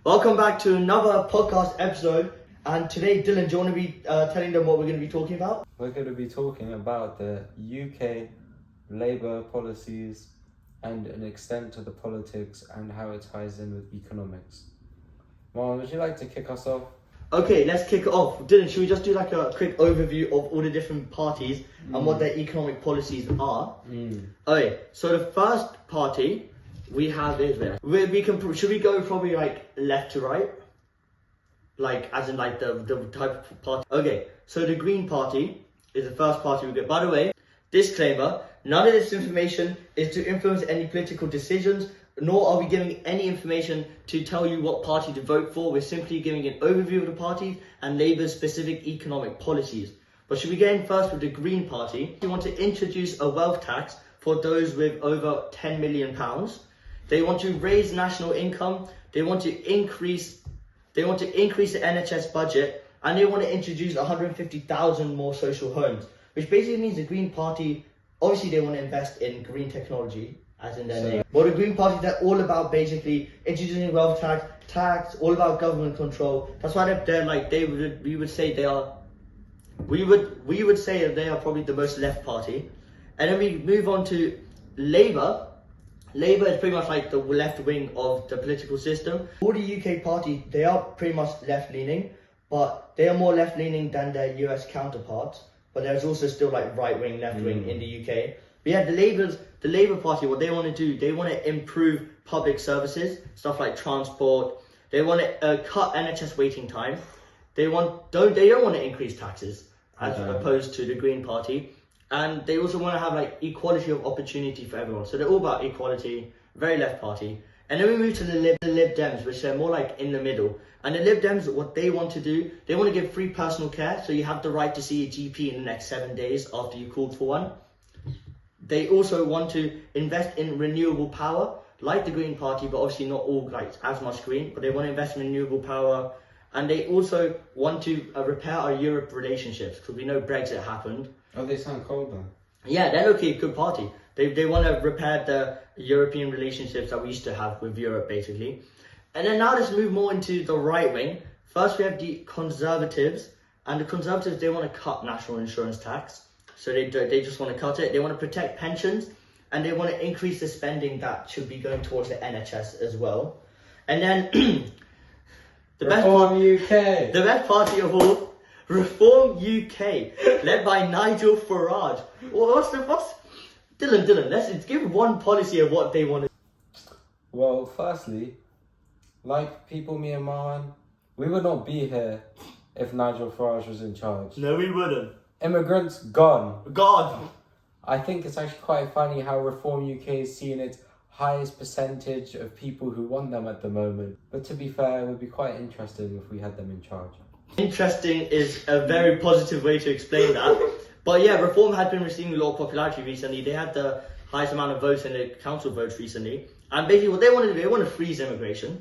Welcome back to another podcast episode. And today, Dylan, do you want to be telling them what we're going to be talking about? We're going to be talking about the UK Labour policies and an extent to the politics and how it ties in with economics. Marlon, would you like to kick us off? Okay, let's kick it off. Dylan, should we just do like a quick overview of all the different parties and what their economic policies are? Okay, so the first party we have is should we go probably like left to right? Like as in like the type of party. Okay, so the Green Party is the first party we get. By the way, disclaimer, none of this information is to influence any political decisions, nor are we giving any information to tell you what party to vote for. We're simply giving an overview of the parties and Labour's specific economic policies. But should we get in first with the Green Party? We want to introduce a wealth tax for those with over £10 million. They want to raise national income. They want to increase the NHS budget, and they want to introduce 150,000 more social homes, which basically means the Green Party, obviously they want to invest in green technology, as in their name. But the Green Party, they're all about basically introducing wealth tax, all about government control. That's why we would say they are probably the most left party. And then we move on to Labour. Labour is pretty much like the left wing of the political system. All the UK parties, they are pretty much left-leaning, but they are more left-leaning than their US counterparts. But there's also still like right-wing, left-wing in the UK. But yeah, the Labour Party, what they want to do, they want to improve public services, stuff like transport. They want to cut NHS waiting time. They don't want to increase taxes, as opposed to the Green Party. And they also want to have like equality of opportunity for everyone. So they're all about equality, very left party. And then we move to the Lib Dems, which are more like in the middle. And the Lib Dems, what they want to do, they want to give free personal care. So you have the right to see a GP in the next 7 days after you called for one. They also want to invest in renewable power, like the Green Party, but obviously not all like as much green, but they want to invest in renewable power. And they also want to repair our Europe relationships, because we know Brexit happened. Oh, they sound cold then. Yeah, they're okay, good party. They want to repair the European relationships that we used to have with Europe, basically. And then now let's move more into the right wing. First, we have the Conservatives. And the Conservatives, they want to cut national insurance tax. So they just want to cut it. They want to protect pensions. And they want to increase the spending that should be going towards the NHS as well. And then the best party of all, Reform UK, led by Nigel Farage. Dylan, let's give one policy of what they want to do. Well, firstly, like people, me and Marwan, we would not be here if Nigel Farage was in charge. No, we wouldn't. Immigrants, gone. God. I think it's actually quite funny how Reform UK is seeing its highest percentage of people who want them at the moment. But to be fair, it would be quite interesting if we had them in charge. Interesting is a very positive way to explain that. But yeah, Reform had been receiving a lot of popularity recently. They had the highest amount of votes in the council votes recently. And basically what they want to do, they want to freeze immigration.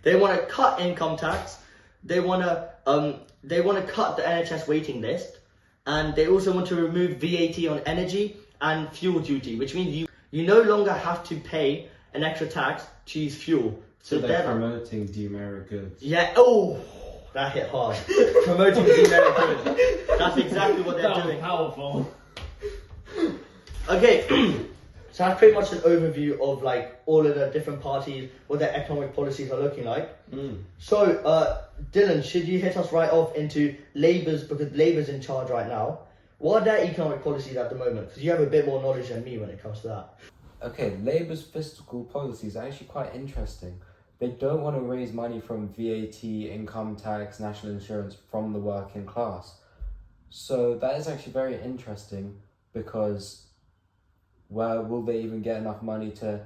They want to cut income tax. They want to cut the NHS waiting list. And they also want to remove VAT on energy and fuel duty, which means you no longer have to pay an extra tax to use fuel. So they're promoting demerit goods. Yeah, that hit hard. Promoting demerit goods. That's exactly what they're doing. Powerful. Okay, so that's pretty much an overview of like all of the different parties, what their economic policies are looking like. So, Dylan, should you hit us right off into Labour's, because Labour's in charge right now. What are their economic policies at the moment? Because you have a bit more knowledge than me when it comes to that. Okay, Labour's fiscal policies are actually quite interesting. They don't want to raise money from VAT, income tax, national insurance from the working class. So that is actually very interesting, because where will they even get enough money to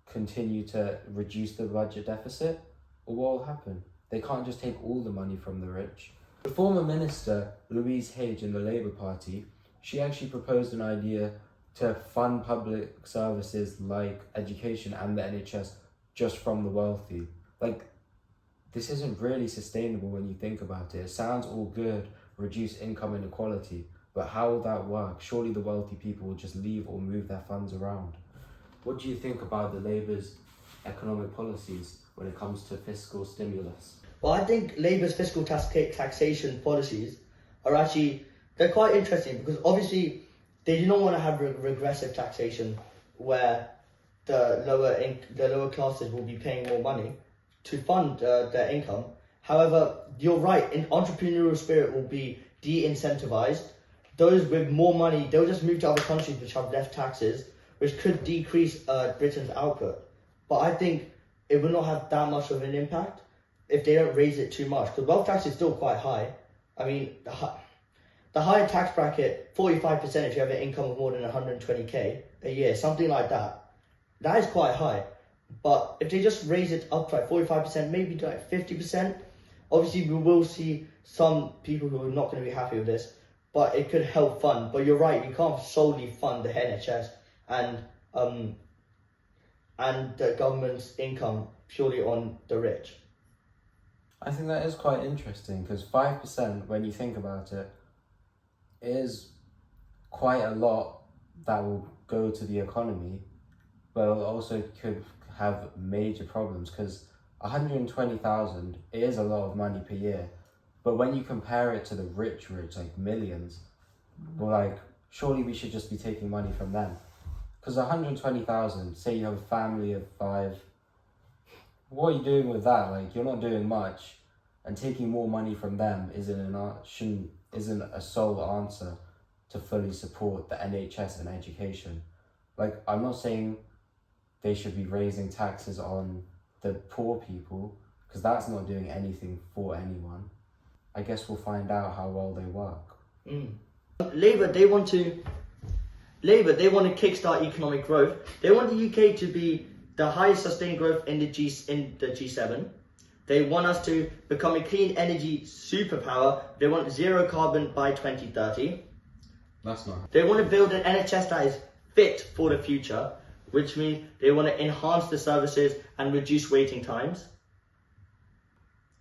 continue to reduce the budget deficit? Or what will happen? They can't just take all the money from the rich. The former minister, Louise Hage in the Labour Party, she actually proposed an idea to fund public services like education and the NHS just from the wealthy. Like, this isn't really sustainable when you think about it. It sounds all good, reduce income inequality, but how will that work? Surely the wealthy people will just leave or move their funds around. What do you think about the Labour's economic policies when it comes to fiscal stimulus? Well, I think Labour's fiscal taxation policies are actually, they're quite interesting because obviously they do not want to have regressive taxation where the lower classes will be paying more money to fund their income. However, you're right, an entrepreneurial spirit will be de-incentivized. Those with more money, they'll just move to other countries which have less taxes, which could decrease Britain's output. But I think it will not have that much of an impact if they don't raise it too much, because wealth tax is still quite high. I mean, the higher tax bracket, 45% if you have an income of more than 120k a year, something like that, that is quite high. But if they just raise it up to like 45%, maybe to like 50%, obviously we will see some people who are not going to be happy with this, but it could help fund. But you're right, you can't solely fund the NHS and the government's income purely on the rich. I think that is quite interesting because 5%, when you think about it, is quite a lot that will go to the economy, but it also could have major problems because 120,000 is a lot of money per year. But when you compare it to the rich, like millions, well, like, surely we should just be taking money from them. Because 120,000, say you have a family of 5, what are you doing with that? Like, you're not doing much, and taking more money from them isn't a sole answer to fully support the NHS and education. Like, I'm not saying they should be raising taxes on the poor people, because that's not doing anything for anyone. I guess we'll find out how well they work. Labour, they want to kickstart economic growth. They want the UK to be the highest sustained growth in the G7. They want us to become a clean energy superpower. They want zero carbon by 2030. That's not. They want to build an NHS that is fit for the future, which means they want to enhance the services and reduce waiting times.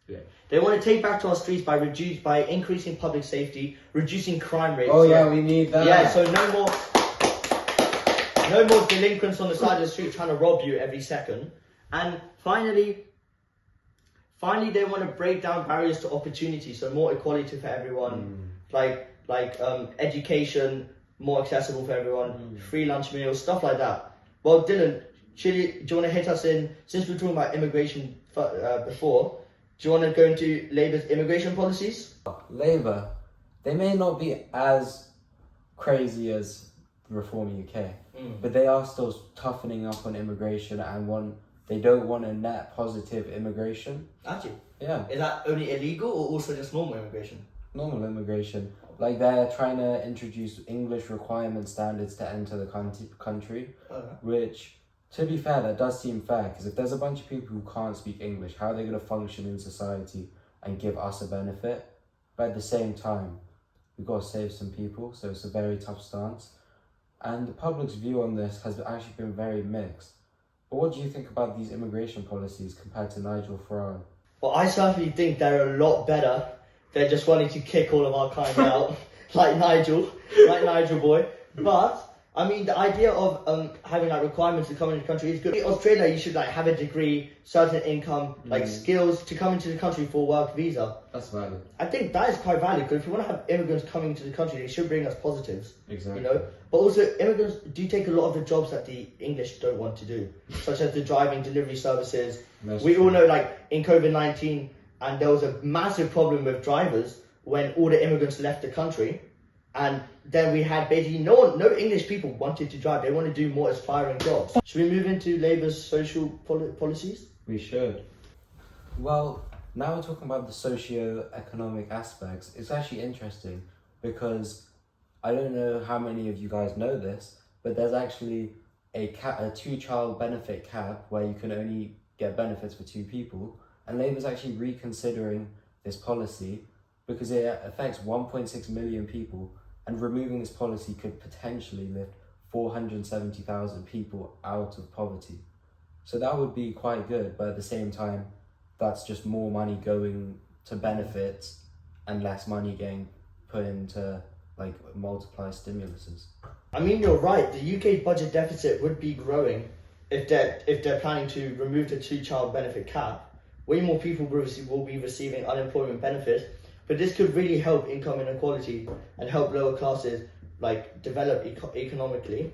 Yeah. They want to take back to our streets by increasing public safety, reducing crime rates. Oh yeah, we need that. Yeah, so no more delinquents on the side of the street trying to rob you every second. And finally, they want to break down barriers to opportunity, so more equality for everyone, like education more accessible for everyone, free lunch meals, stuff like that. Well, Dylan, do you want to hit us in, since we were talking about immigration before, do you want to go into Labour's immigration policies? Labour, they may not be as crazy as Reform UK, but they are still toughening up on immigration and they don't want a net positive immigration. Actually? Yeah. Is that only illegal or also just normal immigration? Normal immigration. Like, they're trying to introduce English requirement standards to enter the country, which, to be fair, that does seem fair, because if there's a bunch of people who can't speak English, how are they going to function in society and give us a benefit? But at the same time, we've got to save some people, so it's a very tough stance. And the public's view on this has actually been very mixed. But what do you think about these immigration policies compared to Nigel Farage? Well, I certainly think they're a lot better. They're just wanting to kick all of our kind out, like Nigel boy. But I mean, the idea of having like requirements to come into the country is good. In Australia, you should like have a degree, certain income, like skills to come into the country for a work visa. That's valid. I think that is quite valid, because if you want to have immigrants coming to the country, they should bring us positives. Exactly. You know, but also immigrants do take a lot of the jobs that the English don't want to do, such as the driving, delivery services. We all know, like in COVID-19, and there was a massive problem with drivers when all the immigrants left the country. And then we had basically no English people wanted to drive. They want to do more aspiring jobs. Should we move into Labour's social policies? We should. Well, now we're talking about the socio-economic aspects. It's actually interesting because I don't know how many of you guys know this, but there's actually a 2-child benefit cap where you can only get benefits for 2 people. And Labour's actually reconsidering this policy because it affects 1.6 million people, and removing this policy could potentially lift 470,000 people out of poverty. So that would be quite good, but at the same time, that's just more money going to benefits and less money getting put into like multiply stimuluses. I mean, you're right, the UK budget deficit would be growing if they're planning to remove the two-child benefit cap, way more people will be receiving unemployment benefits. But this could really help income inequality and help lower classes like develop economically.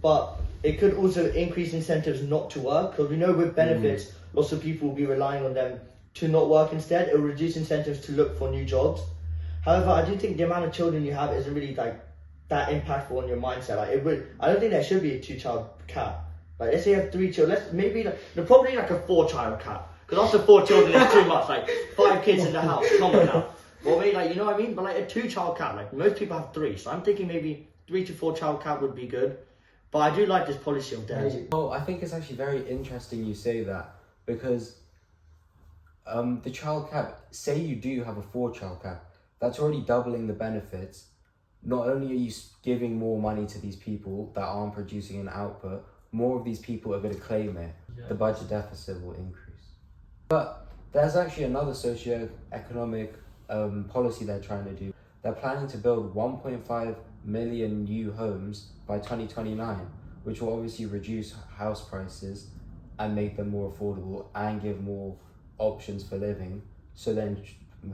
But it could also increase incentives not to work, because we know with benefits, lots of people will be relying on them to not work instead. It will reduce incentives to look for new jobs. However, I do think the amount of children you have isn't really like that impactful on your mindset. Like I don't think there should be a two-child cap. Like let's say you have 3 children, probably like a 4-child cap. Because after 4 children is too much. Like 5 kids in the house, come on now. Well, maybe like, you know what I mean? But like a 2-child cap, like most people have 3. So I'm thinking maybe 3 to 4-child cap would be good. But I do like this policy of theirs. Well, I think it's actually very interesting you say that, because the child cap, say you do have a 4-child cap, that's already doubling the benefits. Not only are you giving more money to these people that aren't producing an output, more of these people are going to claim it. The budget deficit will increase. But there's actually another socio-economic policy they're trying to do. They're planning to build 1.5 million new homes by 2029, which will obviously reduce house prices and make them more affordable and give more options for living. So then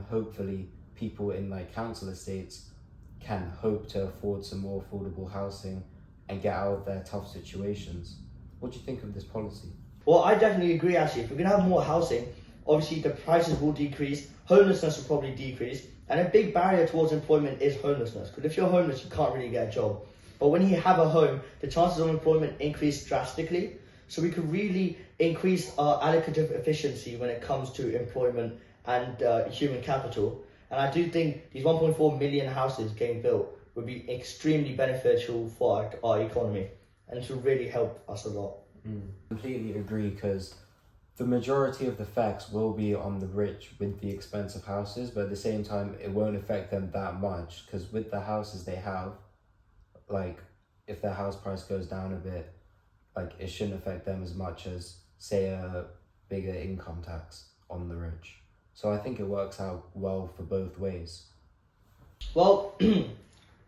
hopefully people in like council estates can hope to afford some more affordable housing and get out of their tough situations. What do you think of this policy? Well, I definitely agree actually. If we're going to have more housing, obviously the prices will decrease, homelessness will probably decrease, and a big barrier towards employment is homelessness. Because if you're homeless, you can't really get a job. But when you have a home, the chances of employment increase drastically. So we could really increase our allocative efficiency when it comes to employment and human capital. And I do think these 1.4 million houses getting built would be extremely beneficial for our economy, and it would really help us a lot. Completely agree, because the majority of the effects will be on the rich with the expensive houses, but at the same time it won't affect them that much, because with the houses they have, like if their house price goes down a bit, like it shouldn't affect them as much as say a bigger income tax on the rich. So I think it works out well for both ways. Well,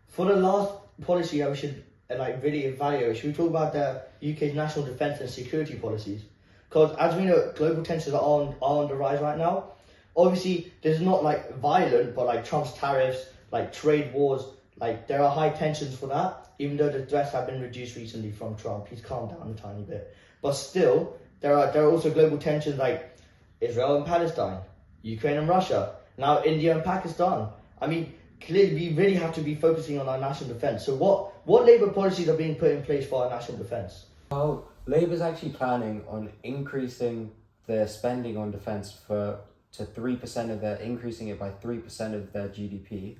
for the last policy that we should really evaluate, should we talk about the UK's national defence and security policies? Because as we know, global tensions are on the rise right now. Obviously, this is not like violent, but like Trump's tariffs, like trade wars, like there are high tensions for that. Even though the threats have been reduced recently from Trump, he's calmed down a tiny bit. But still, there are also global tensions like Israel and Palestine, Ukraine and Russia, now India and Pakistan. I mean, clearly we really have to be focusing on our national defence. So what Labour policies are being put in place for our national defence? Well, Labour's actually planning on increasing their spending on defence increasing it by 3% of their GDP,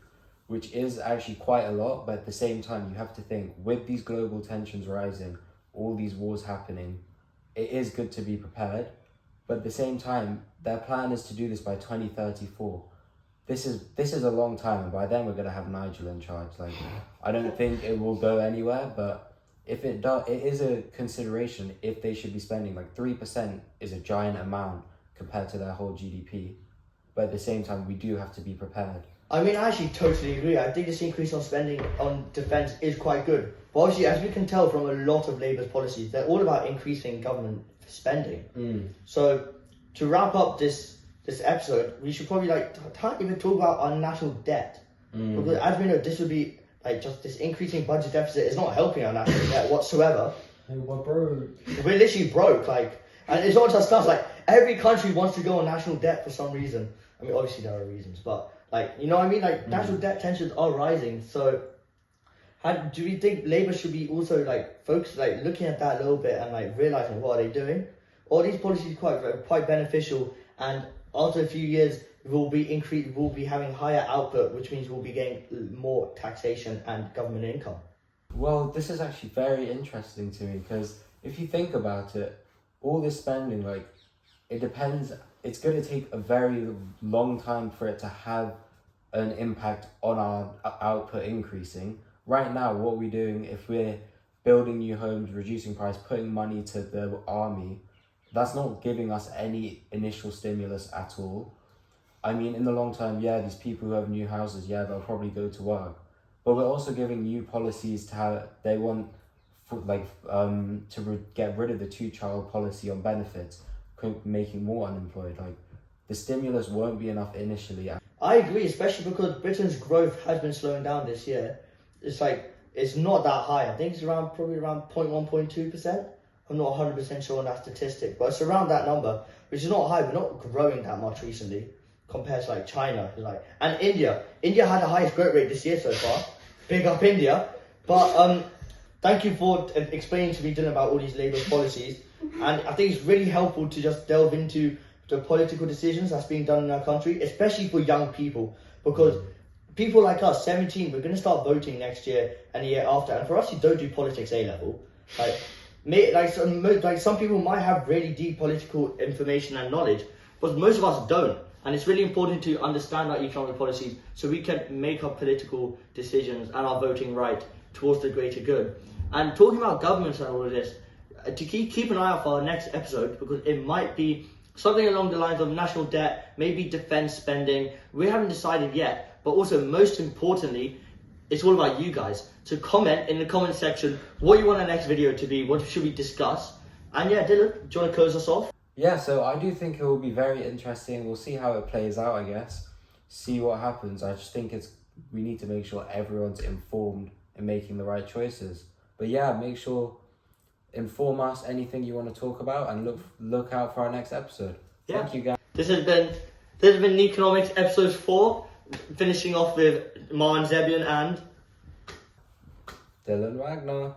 which is actually quite a lot. But at the same time, you have to think, with these global tensions rising, all these wars happening, it is good to be prepared. But at the same time, their plan is to do this by 2034. This is a long time, and by then we're going to have Nigel in charge. Like, I don't think it will go anywhere, but if it does, it is a consideration if they should be spending. Like 3% is a giant amount compared to their whole GDP. But at the same time, we do have to be prepared. I mean, I actually totally agree. I think this increase on spending on defence is quite good. But obviously, as we can tell from a lot of Labour's policies, they're all about increasing government spending. So to wrap up this episode, we should probably even talk about our national debt. Because as we know, this would be like just this increasing budget deficit is not helping our national debt whatsoever. Hey, we're broke. We're literally broke, and it's not just us, every country wants to go on national debt for some reason. I mean, obviously there are reasons, but you know what I mean? National debt tensions are rising. So do we think Labour should be also focused, looking at that a little bit and realising what are they doing? Or are these policies quite beneficial, and after a few years we'll be having higher output, which means we'll be getting more taxation and government income? Well, this is actually very interesting to me, because if you think about it, all this spending, it depends. It's going to take a very long time for it to have an impact on our output increasing. Right now, what we're doing, if we're building new homes, reducing price, putting money to the army, that's not giving us any initial stimulus at all. I mean, in the long term, these people who have new houses, they'll probably go to work. But we're also giving new policies to how they want get rid of the 2-child policy on benefits, making more unemployed. Like, the stimulus won't be enough initially. I agree, especially because Britain's growth has been slowing down this year. It's not that high. I think it's probably around 0.1, 0.2%. I'm not 100% sure on that statistic, but it's around that number, which is not high. We're not growing that much recently compared to like China, and India. India had the highest growth rate this year so far. Big up India. But thank you for explaining to me, Dylan, about all these Labour policies. And I think it's really helpful to just delve into the political decisions that's being done in our country, especially for young people, because people like us, 17, we're going to start voting next year and the year after. And for us who don't do politics A-level, some people might have really deep political information and knowledge, but most of us don't. And it's really important to understand our economic policies so we can make our political decisions and our voting right towards the greater good. And talking about governments and all of this, to keep an eye out for our next episode, because it might be something along the lines of national debt, maybe defense spending. We haven't decided yet, but also most importantly, it's all about you guys. So comment in the comment section what you want our next video to be, what should we discuss. And yeah, Dylan, do you want to close us off? Yeah, so I do think it will be very interesting. We'll see how it plays out, I guess. See what happens. I just think we need to make sure everyone's informed and making the right choices. But yeah, make sure, inform us anything you want to talk about, and look out for our next episode. Yeah. Thank you, guys. This has been Neekonomics episode 4, finishing off with Marwan Zebian and Dylan Wagner.